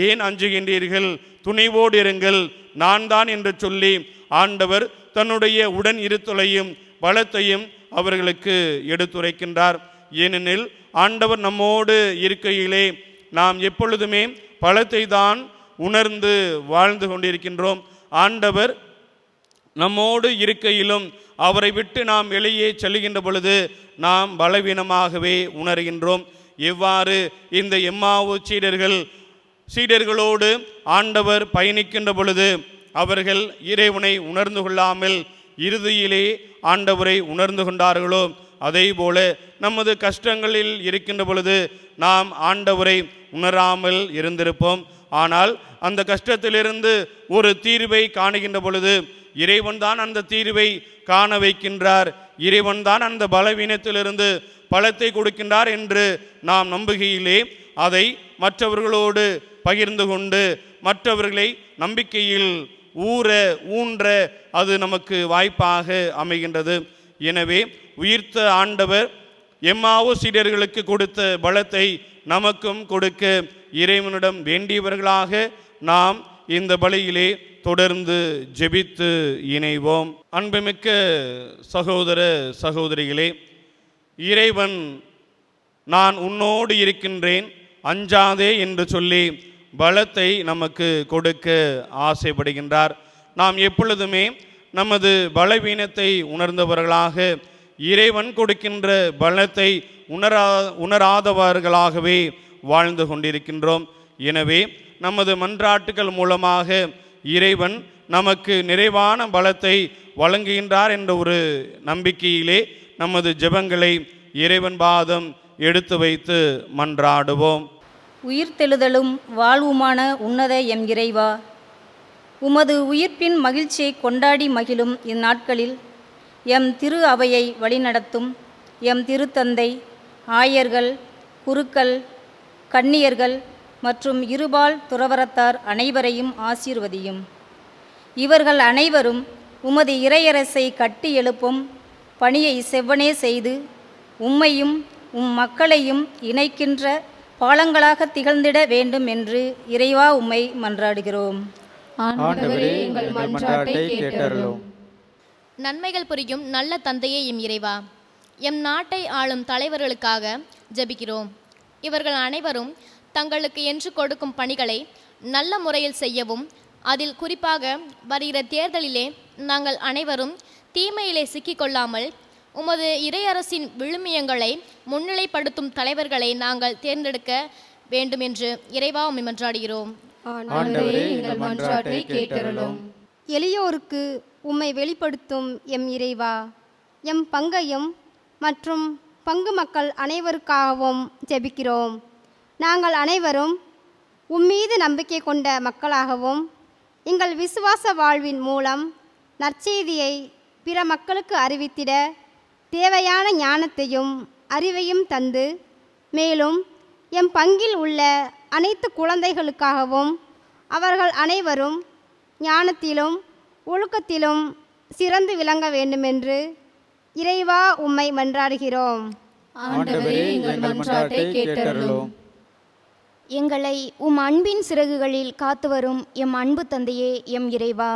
ஏன் அஞ்சுகின்றீர்கள், துணிவோடு இருங்கள், நான் தான் என்று சொல்லி ஆண்டவர் தன்னுடைய உடன் இருத்தலையும் பலத்தையும் அவர்களுக்கு எடுத்துரைக்கின்றார். ஏனெனில் ஆண்டவர் நம்மோடு இருக்கையிலே நாம் எப்பொழுதுமே பலத்தை தான் உணர்ந்து வாழ்ந்து கொண்டிருக்கின்றோம். ஆண்டவர் நம்மோடு இருக்கையிலும் அவரை விட்டு நாம் வெளியே செல்கின்ற பொழுது நாம் பலவீனமாகவே உணர்கின்றோம். எவ்வாறு இந்த எம்மாவு சீடர்களோடு ஆண்டவர் பயணிக்கின்ற பொழுது அவர்கள் இறைவனை உணர்ந்து கொள்ளாமல் இறுதியிலே ஆண்டவரை உணர்ந்து கொண்டார்களோ, அதே போல நமது கஷ்டங்களில் இருக்கின்ற பொழுது நாம் ஆண்டவரை உணராமல் இருந்திருப்போம். ஆனால் அந்த கஷ்டத்திலிருந்து ஒரு தீர்வை காணுகின்ற பொழுது இறைவன் தான் அந்த தீர்வை காண வைக்கின்றார், இறைவன் தான் அந்த பலவீனத்திலிருந்து பலத்தை கொடுக்கின்றார் என்று நாம் நம்புகையிலே அதை மற்றவர்களோடு பகிர்ந்து கொண்டு மற்றவர்களை நம்பிக்கையில் ஊன்ற அது நமக்கு வாய்ப்பாக அமைகின்றது. எனவே உயிர்த்த ஆண்டவர் எம்மாவு சீடர்களுக்கு கொடுத்த பலத்தை நமக்கும் கொடுக்க இறைவனிடம் வேண்டியவர்களாக நாம் இந்த பலியிலே தொடர்ந்து ஜெபித்து இணைவோம். அன்புமிக்க சகோதர சகோதரிகளே, இறைவன் நான் உன்னோடு இருக்கின்றேன், அஞ்சாதே என்று சொல்லி பலத்தை நமக்கு கொடுக்க ஆசைப்படுகின்றார். நாம் எப்பொழுதுமே நமது பலவீனத்தை உணர்ந்தவர்களாக இறைவன் கொடுக்கின்ற பலத்தை உணராதவர்களாகவே வாழ்ந்து கொண்டிருக்கின்றோம். எனவே நமது மன்றாட்டுகள் மூலமாக இறைவன் நமக்கு நிறைவான பலத்தை வழங்குகின்றார் என்ற ஒரு நம்பிக்கையிலே நமது ஜெபங்களை இறைவன் பாதம் எடுத்து வைத்து மன்றாடுவோம். உயிர்த்தெழுதலும் வாழ்வுமான உன்னத எம் இறைவா, உமது உயிர்ப்பின் மகிழ்ச்சியை கொண்டாடி மகிழும் இந்நாட்களில் எம் திரு அவையை வழிநடத்தும் எம் திருத்தந்தை, ஆயர்கள், குருக்கள், கன்னியர்கள் மற்றும் இருபால் துறவரத்தார் அனைவரையும் ஆசீர்வதியும். இவர்கள் அனைவரும் உமது இறையரசை கட்டி எழுப்பும் பணியை செவ்வனே செய்து உம்மையும் உம் மக்களையும் இணைக்கின்ற பாலங்களாக திகழ்ந்திட வேண்டும் என்று இறைவா உம்மை மன்றாடுகிறோம். ஆண்டவரே, எங்கள் மன்றாட்டை கேட்டருளும். நன்மைகள் புரியும் நல்ல தந்தையே எம் இறைவா, எம் நாட்டை ஆளும் தலைவர்களுக்காக ஜெபிக்கிறோம். இவர்கள் அனைவரும் தங்களுக்கு என்று கொடுக்கும் பணிகளை நல்ல முறையில் செய்யவும், அதில் குறிப்பாக வருகிற தேர்தலிலே நாங்கள் அனைவரும் தீமையிலே சிக்கிக்கொள்ளாமல் உமது இறையரசின் விழுமியங்களை முன்னிலைப்படுத்தும் தலைவர்களை நாங்கள் தேர்ந்தெடுக்க வேண்டும் என்று இறைவா உம்மை மன்றாடுகிறோம். ஆண்டவரே, எங்கள் மன்றாட்டை கேட்டருளும். எளியோருக்கு உம்மை வெளிப்படுத்தும் எம் இறைவா, எம் பங்கையும் மற்றும் பங்கு மக்கள் அனைவருக்காகவும் ஜெபிக்கிறோம். நாங்கள் அனைவரும் உம்மீது நம்பிக்கை கொண்ட மக்களாகவும் எங்கள் விசுவாச வாழ்வின் மூலம் நற்செய்தியை பிற மக்களுக்கு அறிவித்திட தேவையான ஞானத்தையும் அறிவையும் தந்து, மேலும் எம் பங்கில் உள்ள அனைத்து குழந்தைகளுக்காகவும் அவர்கள் அனைவரும் ஞானத்திலும் ஒழுக்கத்திலும் சிறந்து விளங்க வேண்டுமென்று இறைவா உம்மை மன்றாடுகிறோம். ஆண்டவரே, எங்கள் மன்றாட்டை கேட்டருளும். எங்களை உம் அன்பின் சிறகுகளில் காத்து வரும் எம் அன்பு தந்தையே, எம் இறைவா,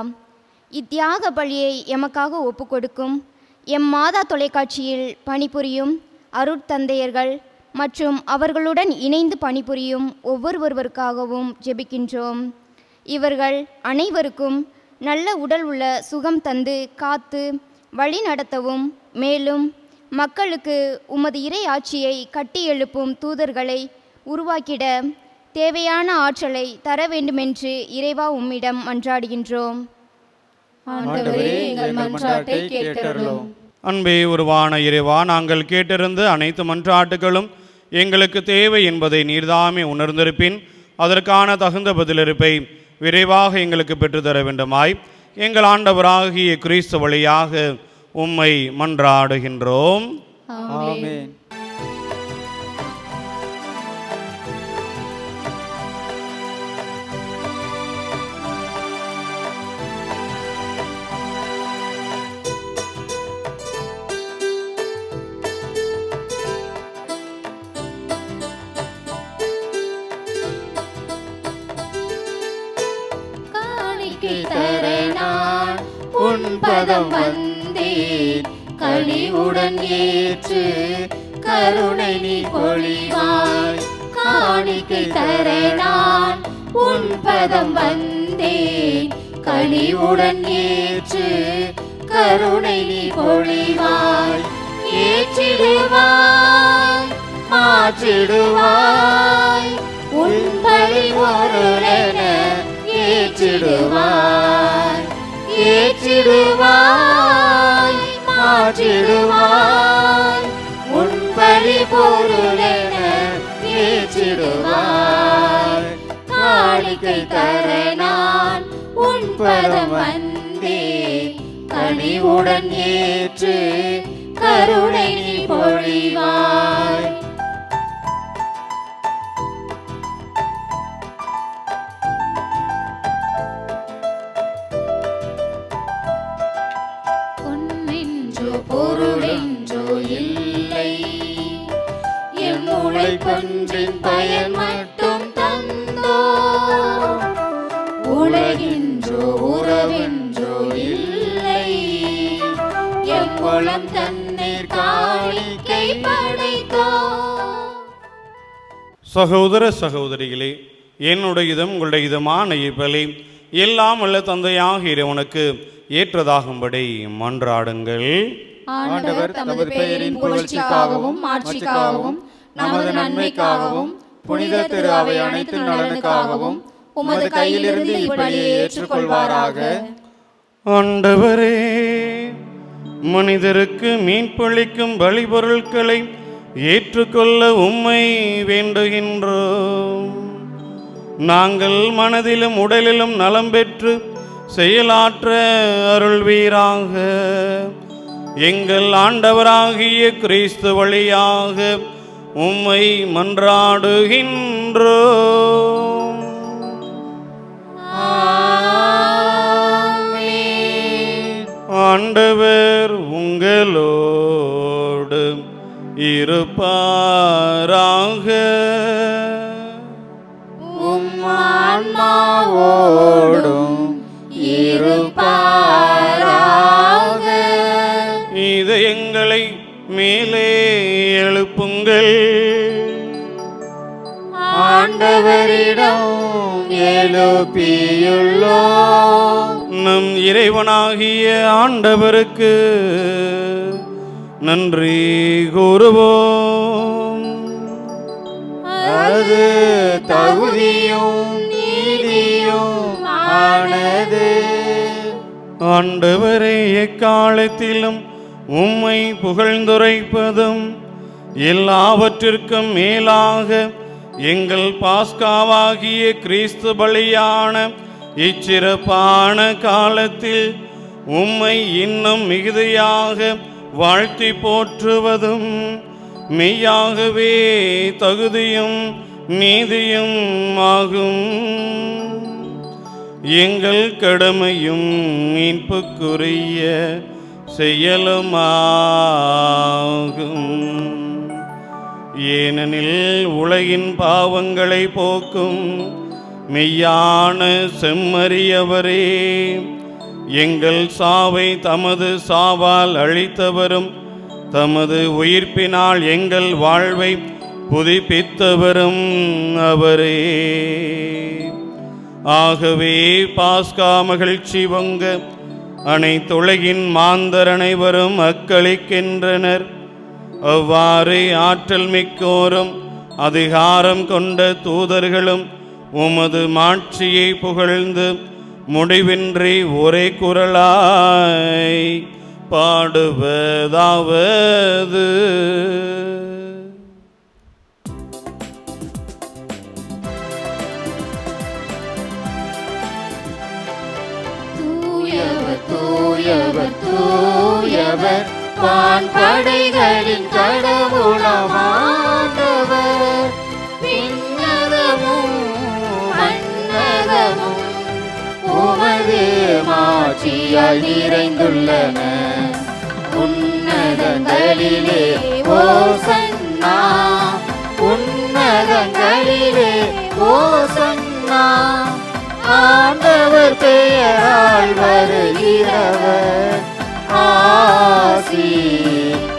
இத்தியாக பலியை எமக்காக ஒப்புக்கொடுக்கும் எம் மாதா தொலைக்காட்சியில் பணிபுரியும் அருட்தந்தையர்கள் மற்றும் அவர்களுடன் இணைந்து பணிபுரியும் ஒவ்வொருவருக்காகவும் ஜெபிக்கின்றோம். இவர்கள் அனைவருக்கும் நல்ல உடல் உள்ள சுகம் தந்து காத்து வழி நடத்தவும், மேலும் மக்களுக்கு உமது இறை ஆட்சியை கட்டி எழுப்பும் தூதர்களை உருவாக்கிட தேவையான ஆற்றலை தர வேண்டுமென்று இறைவா உம்மிடம் மன்றாடுகின்றோம். ஆண்டவரே, எங்கள் மன்றாட்டை கேட்டருளும். அன்பே உருவான இறைவா, நாங்கள் கேட்டிருந்த அனைத்து மன்றாட்டுகளும் எங்களுக்கு தேவை என்பதை நீர்தாமே உணர்ந்திருப்பின் அதற்கான தகுந்த பதிலிருப்பை விரைவாக எங்களுக்கு பெற்றுத்தர வேண்டுமாய் எங்கள் ஆண்டவராகிய கிறிஸ்து வழியாக உம்மை மன்றாடுகின்றோம். ஆமென். உன்பதம் வந்தேன், கனிவுடன் ஏற்று கருணை நீ பொழிவாய். காணிக்கை தர நான் உன்பதம் வந்தேன், கனிவுடன் ஏற்று கருணை நீ பொழிவாய். ஏற்றிடுவாய், மாற்றிடுவாய், உன்படி பொருளென ஏற்றிடுவாய். ஏற்றிடுவாய், மாற்றிடுவாய், உன்படி பொருளென ஏற்றிடுவாய். காணிக்கை தர நான் உன்பதம் வந்தேன், கனிவுடன் ஏற்று கருணை நீ பொழிவாய். பொருளென்றோ இல்லை, என் உழைப்பன்றின் பயன் மட்டும் தந்தோ. உலகென்றோ உறவென்றோ இல்லை, எம் குலம் தண்ணீர் காணிக்கை படைத்தோ. சகோதர சகோதரிகளே, என்னுடையதும் உங்களுடையதுமான இப்பலி எல்லாம் உள்ள தந்தையாக இறைவனுக்கு ஏற்றதாகும்படி மன்றாடுங்கள். ஆண்டவர் தமது பெயரின் புகழ்ச்சிக்காகவும் மாட்சிக்காகவும் நமது நன்மைக்காகவும் புனித திரு அவை அனைத்து நலனுக்காகவும் உமது கையிலிருந்து இப்பலியை ஏற்றுக்கொள்வாராக. ஆண்டவரே, மனிதருக்கு மீன்பளிக்கும் பலிபொருட்களை ஏற்றுக்கொள்ள உம்மை வேண்டுகின்றோம். நாங்கள் மனதிலும் உடலிலும் நலம் பெற்று செயலாற்ற அருள்வீராக. எங்கள் ஆண்டவராகிய கிறிஸ்து வழியாக உம்மை மன்றாடுகின்றோம். ஆண்டவர் உங்களோடு இருப்பாராக. ஆன்மாவோடும் இருப்பாராக. இதயங்களை மேலே எழுப்புங்கள். ஆண்டவரிடம் எழுப்பியுள்ளோம். நம் இறைவனாகிய ஆண்டவருக்கு நன்றி கூறுவோம். அது தகுதியும் நீதியும் ஆனது. ஆண்டவரே, எக்காலத்திலும் உம்மை புகழ்ந்துரைப்பதும் எல்லாவற்றிற்கும் மேலாக எங்கள் பாஸ்காவாகிய கிறிஸ்து பலியான இச்சிறப்பான காலத்தில் உம்மை இன்னும் மிகுதியாக வாழ்த்தி போற்றுவதும் மெய்யாகவே தகுதியும் நீதியும் ஆகும். எங்கள் கடமையும் மீட்புக்குரிய செயலுமாகும். ஏனெனில் உலகின் பாவங்களை போக்கும் மெய்யான செம்மறியவரே, எங்கள் சாவை தமது சாவால் அழித்தவரும் தமது உயிர்ப்பினால் எங்கள் வாழ்வை புதுப்பித்தவரும் அவரே. ஆகவே பாஸ்கா மகிழ்ச்சி பொங்க அனைத்துலகின் மாந்தர் அனைவரும் அக்களிக்கின்றனர். அவ்வாறு ஆற்றல் மிக்கோரும் அதிகாரம் கொண்ட தூதர்களும் உமது மாட்சியை புகழ்ந்து முடிவின்றி ஒரே குரலாய் பாடுவதாவது: தூயவர் தூயவர் தூயவர் வான்படைகளின் கடவுளமானவர். விண்ணகமும் மண்ணகமும் உமது மாட்சியால் நிறைந்துள்ளன. உன்னதங்களிலே ஓசன்னா, உன்னதங்களிலே ஓசன்னா. ஆண்டவர் பெயரால் வருகிறவர் ஆசி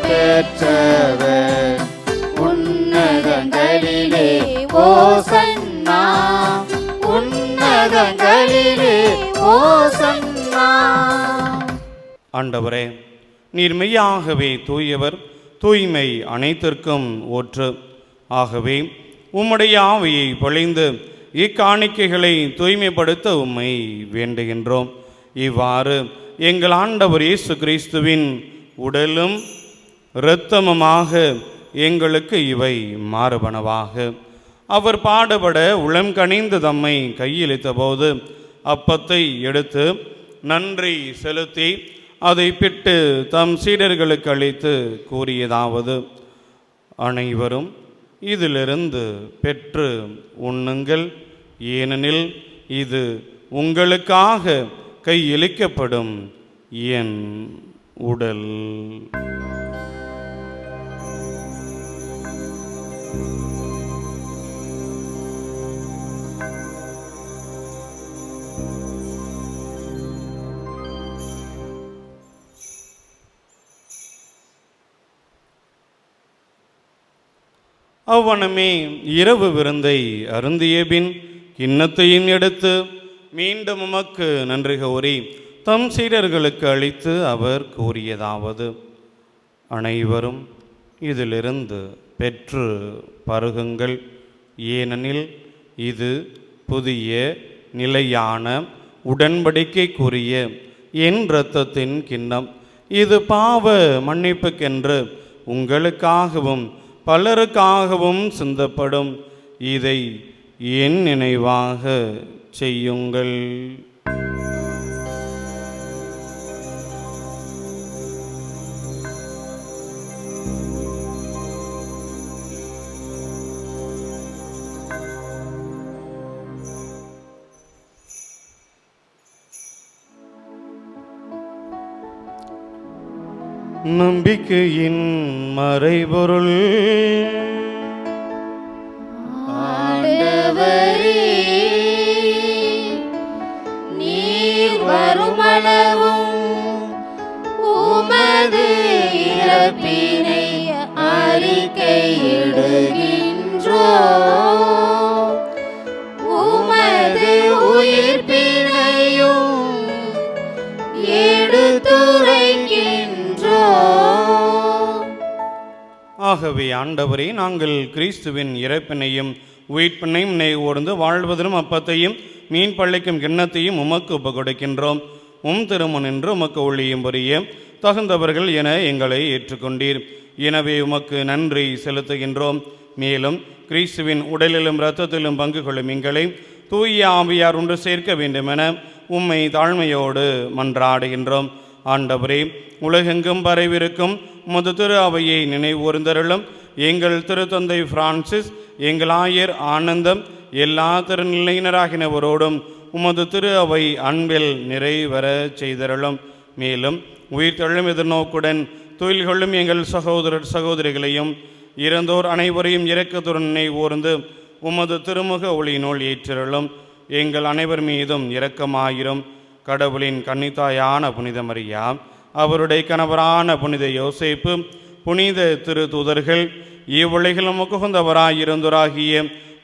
பெற்றவர். உன்னதங்களிலே ஓசன்னா, உன்னதங்களிலே ஓசன்னா. ஆண்டவரே, நீர் மெய்யாகவே தூயவர், தூய்மை அனைத்திற்கும் ஊற்று. ஆகவே உம்முடைய ஆவியை பொழிந்து இக்காணிக்கைகளை தூய்மைப்படுத்த உம்மை வேண்டுகின்றோம். இவ்வாறு எங்கள் ஆண்டவர் இயேசு கிறிஸ்துவின் உடலும் இரத்தமுமாக எங்களுக்கு இவை மாறுபனவாக. அவர் பாடுபட உளம் கனிந்து தம்மை கையளித்த போது அப்பத்தை எடுத்து நன்றி செலுத்தி அதை பிட்டு தம் சீடர்களுக்கு அளித்து கூறியதாவது: அனைவரும் இதிலிருந்து பெற்று உண்ணுங்கள், ஏனெனில் இது உங்களுக்காக கையளிக்கப்படும் என் உடல். அவ்வனமே இரவு விருந்தை அருந்திய பின் கிண்ணத்தையும் எடுத்து மீண்டும் உமக்கு நன்றி கூறி தம் சீடர்களுக்கு அளித்து அவர் கூறியதாவது: அனைவரும் இதிலிருந்து பெற்று பருகுங்கள், ஏனெனில் இது புதிய நிலையான உடன்படிக்கைக்குரிய என் இரத்தத்தின் கிண்ணம். இது பாவ மன்னிப்புக்கென்று உங்களுக்காகவும் பலருக்காகவும் சிந்தப்படும். இதை என் நினைவாக செய்யுங்கள். நம்பிக்கையின் மறைபொருள். ஆண்டவரே, நீர் வருமளவும் உமது இறப்பினை அறிக்கையிடுகின்றோம். ஆகவே ஆண்டவரே, நாங்கள் கிறிஸ்துவின் இறப்பினையும் உயிர்ப்பினையும் நினைவோர்ந்து வாழ்வதிலும் அப்பத்தையும் மீன் பள்ளிக்கும் கிண்ணத்தையும் உமக்கு ஒப்பு கொடுக்கின்றோம். திருமுன் நின்று உமக்கு ஒளியும் புரிய தகுந்தவர்கள் என எங்களை ஏற்றுக்கொண்டீர். எனவே உமக்கு நன்றி செலுத்துகின்றோம். மேலும் கிறிஸ்துவின் உடலிலும் இரத்தத்திலும் பங்கு கொள்ளும் எங்களை தூய ஆவியார் ஒன்று சேர்க்க வேண்டுமென உம்மை தாழ்மையோடு மன்றாடுகின்றோம். ஆண்டவரே, உலகெங்கும் பரவிருக்கும் உமது திரு அவையை நினைவூர்ந்தருளும். எங்கள் திருத்தந்தை பிரான்சிஸ், எங்கள் ஆயர் ஆனந்தம், எல்லா திருநிலையினராகினவரோடும் உமது திரு அவை அன்பில் நிறைவர செய்தருளும். மேலும் உயிர்த்தெழும் எதிர்நோக்குடன் தொழில் கொள்ளும் எங்கள் சகோதரர் சகோதரிகளையும் இறந்தோர் அனைவரையும் இரக்கத்துடன் நினைவூர்ந்து உமது திருமுக ஒளியினுள் ஏற்றருளும். எங்கள் அனைவர் மீதும் இரக்கமாயிரும். கடவுளின் கன்னித்தாயான புனித மரியா, அவருடைய கணவரான புனித யோசேப்பு, புனித திரு தூதர்கள், இவ்வுலகிலும் உகந்தவராயிருந்தோராகிய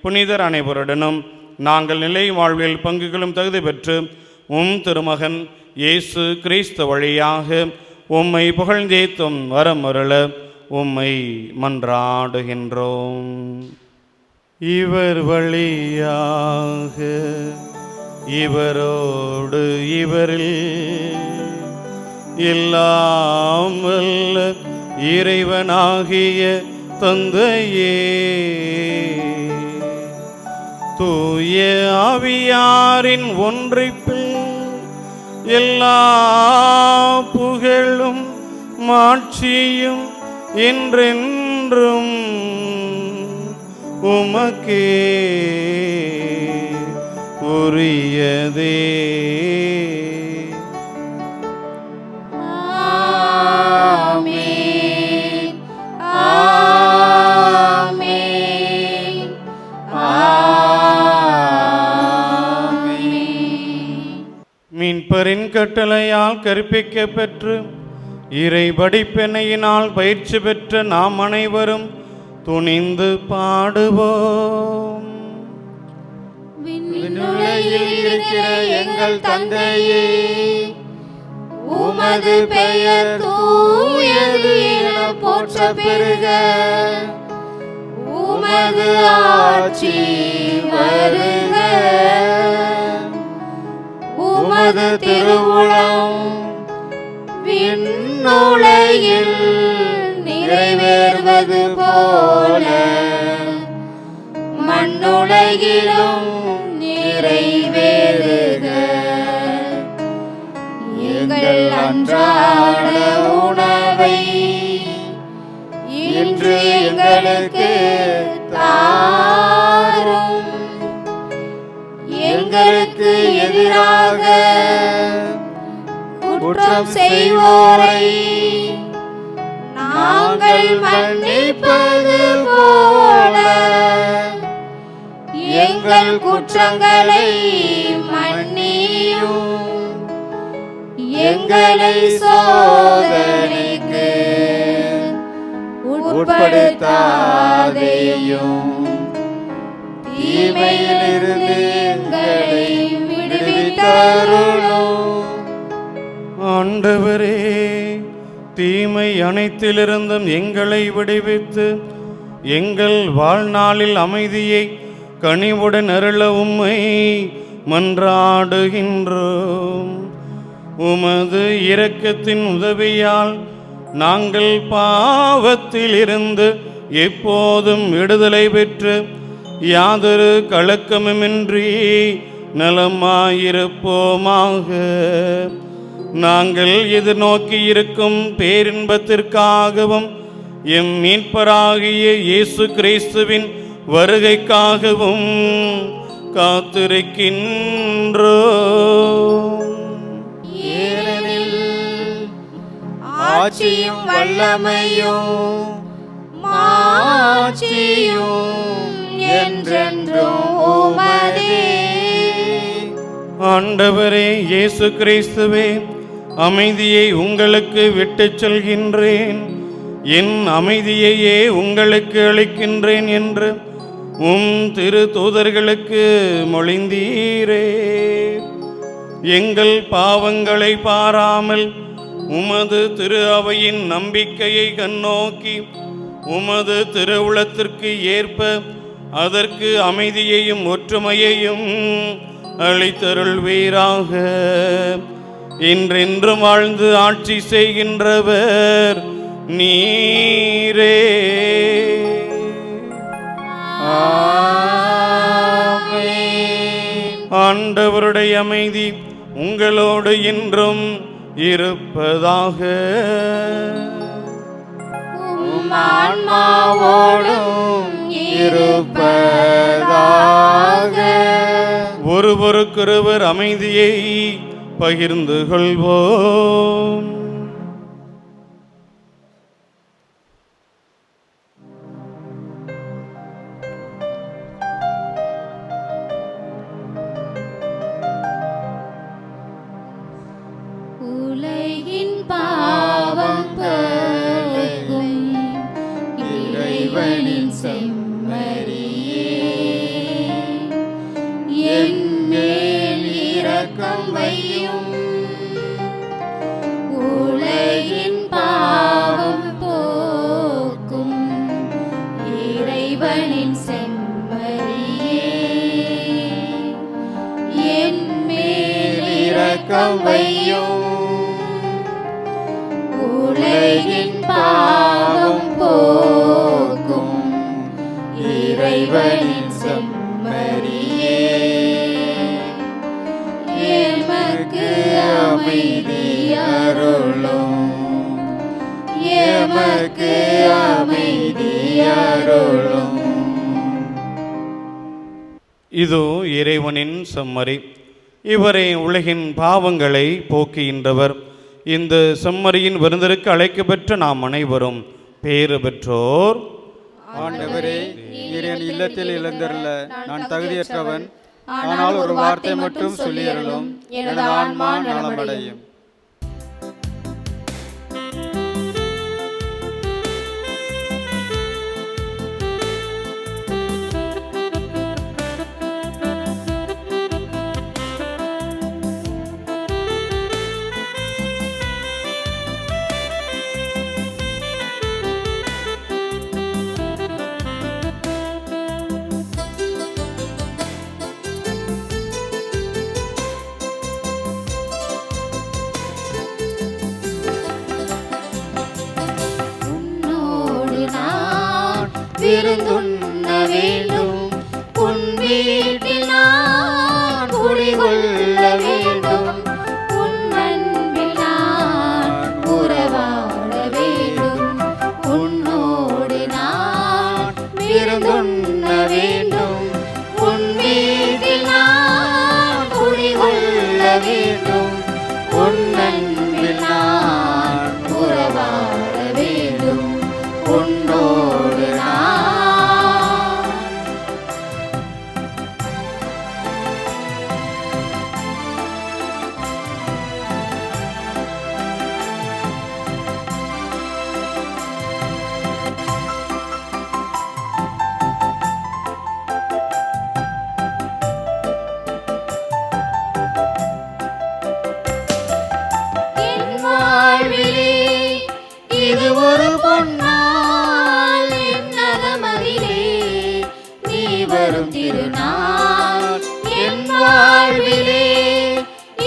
புனிதர் அனைவருடனும் நாங்கள் நிலை வாழ்வில் பங்குகளும் தகுதி பெற்று திருமகன் இயேசு கிறிஸ்து வழியாக உம்மை புகழ்ந்தேத்தும் வரமருள உம்மை மன்றாடுகின்றோம். இவர் வழியாக இவரோடு இவரில் எல்லாம் வல்ல இறைவனாகிய தந்தையே, தூய ஆவியாரின் ஒன்றிப்பில் எல்லா புகழும் மாட்சியும் என்றென்றும் உமக்கே உரியதே. ஆமென், ஆமென், ஆமென். மீன்பரின் கட்டளையால் கற்பிக்க பெற்று இறை படிப்பினையினால் பயிற்சி பெற்ற நாம் அனைவரும் துணிந்து பாடுவோம். விண்ணுலகில் இருக்கிற எங்கள் தந்தையே, உமது பெயர் தூயது என போற்ற பெறுக. உமது ஆட்சி வருக. உமது திருவுளம் விண்ணுலகில் நிறைவேறுவது போல மண்ணுலகிலும் நிறைவேறுக. எங்கள் அன்றாட உணவை இன்று எங்களுக்கு தாரும். எங்களுக்கு எதிராக குற்றம் செய்வோரை நாங்கள் மன்னிப்பது போல எங்கள் குற்றங்களை மன்னியும். எங்களை சோதனைக்கு உட்படுத்தாதேயும், தீமையிலிருந்து எங்களை விடுவித்தருளும். ஆண்டவரே, தீமை அனைத்திலிருந்தும் எங்களை விடுவித்து எங்கள் வாழ்நாளில் அமைதியை கனிவுடன் அருள உம்மை மன்றாடுகின்றோம். உமது இரக்கத்தின் உதவியால் நாங்கள் பாவத்திலிருந்து எப்போதும் விடுதலை பெற்று யாதொரு கலக்கமுமின்றி நலமாயிருப்போமாக. நாங்கள் எதிர்நோக்கி இருக்கும் பேரின்பத்திற்காகவும் எம் மீட்பராகிய இயேசு கிறிஸ்துவின் வருகைக்காகவும் காத்திருக்கின்றோம். ஏனெனில் ஆட்சியும் வல்லமையும் மாட்சியும் என்றென்றும் உமதே. ஆண்டவரே இயேசு கிறிஸ்துவே, அமைதியை உங்களுக்கு விட்டுச் செல்கின்றேன், என் அமைதியையே உங்களுக்கு அளிக்கின்றேன் என்று திரு தூதர்களுக்கு மொழிந்தீரே. எங்கள் பாவங்களை பாராமல் உமது திரு அவையின் நம்பிக்கையை கண்ணோக்கி உமது திருவுளத்திற்கு ஏற்ப அதற்கு அமைதியையும் ஒற்றுமையையும் அளித்தருள்வீராக. இன்றென்றும் வாழ்ந்து ஆட்சி செய்கின்றவர் நீரே. ஆண்டவருடைய அமைதி உங்களோடு என்றும் இருப்பதாக. ஆன்மாவோடும் இருப்பதாக. ஒருவருக்கொருவர் அமைதியை பகிர்ந்து கொள்வோம். உலகின் பாவம் போக்கும் இறைவனின் செம்மறியே, என் மேல் இரக்கம் வையும். உலகின் பாவம் போக்கும் இறைவனின் செம்மறியே, என் மேல் இரக்கம் வையும். உலகின் பாவம் போக்கும் இறைவனின் செம்மறியே, எமக்கு அமைதி அருளும். எமக்கு அமைதி அருளும். இதோ இறைவனின் செம்மறி, இவரே உலகின் பாவங்களை போக்குகின்றவர். இந்த செம்மறியின் விருந்திற்கு அழைக்கப்பெற்ற நாம் அனைவரும் பேறு பெற்றோர். ஆண்டவரே, நீர் என் இல்லத்தில் இழந்தருள நான் தகுதியற்றவன். ஆனால் ஒரு வார்த்தை மட்டும் சொல்லியருளும், எனது ஆன்மா நலமடையும். விருந்துண்ண வேண்டும், உன் வீட்டில் நான் குடிகொள்ள வேண்டும். உன் அன்பில் நான் உறவாட வேண்டும். உன்னோடு நான் விருந்துண்ண வேண்டும், உன் வீட்டில் நான் குடிகொள்ள வேண்டும். உன் அன்பில் நான் உறவாட வேண்டும். உன்னோடு நான். என் வாழ்விலே இது ஒரு பொன்னாள், என் நகமதிலே நீ வரும் திருநாள். என் வாழ்விலே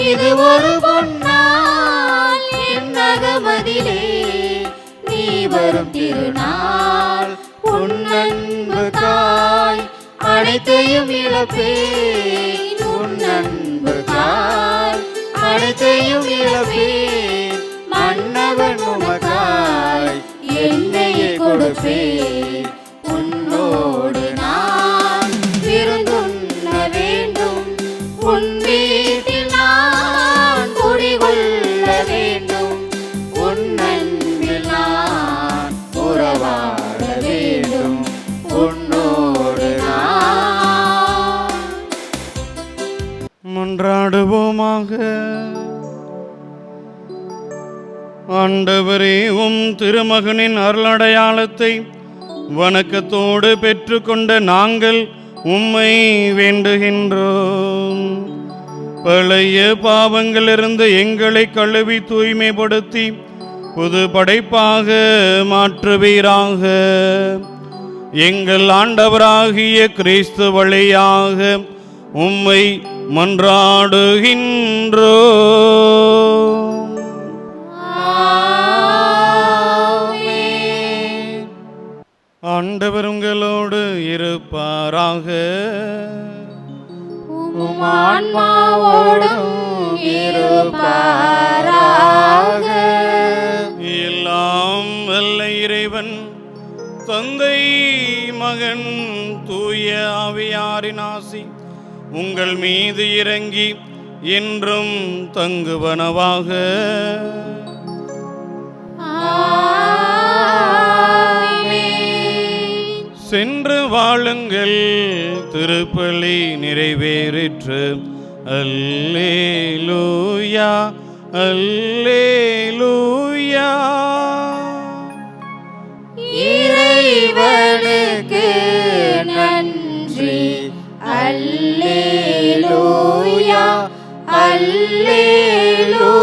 இது ஒரு பொன்னாள், என் நகமதிலே நீ வரும் திருநாள். உன் அன்புக்காய் அனைத்தையும் இழப்பேன். உன் அன்புக்காய் அனைத்தையும் இழப்பேன். மன்னவன் உமக்காய் என்னையே கொடுப்பேன். உன்னோடு நான் விருந்துண்ண வேண்டும். உன் வீட்டில் நான் குடிகொள்ள வேண்டும். உன் அன்பில் நான் உறவாட வேண்டும். உன்னோடு நான். மன்றாடுவோமாக. ஆண்டவரே, உம் திருமகனின் அருளடையாளத்தை வணக்கத்தோடு பெற்றுக்கொண்ட நாங்கள் உம்மை வேண்டுகின்றோம். பழைய பாவங்களிலிருந்து எங்களை கழுவி தூய்மைப்படுத்தி புது படைப்பாக மாற்றுவீராக. எங்கள் ஆண்டவராகிய கிறிஸ்து வழியாக உம்மை மன்றாடுகின்றோ. ஆண்டவர் உங்களோடு இருப்பாராக. ஆன்மாவோடும் இருப்பாராக. எல்லாம் வல்ல இறைவன் தந்தை மகன் தூய ஆவியாரின் ஆசி உங்கள் மீது இறங்கி என்றும் தங்குவனவாக. சென்று வாழுங்கள், திருப்பலி நிறைவேறிற்று. அல்லேலூயா அல்லேலூயா. இறைவனுக்கு நன்றி. அல்லேலூயா அல்லேலூயா.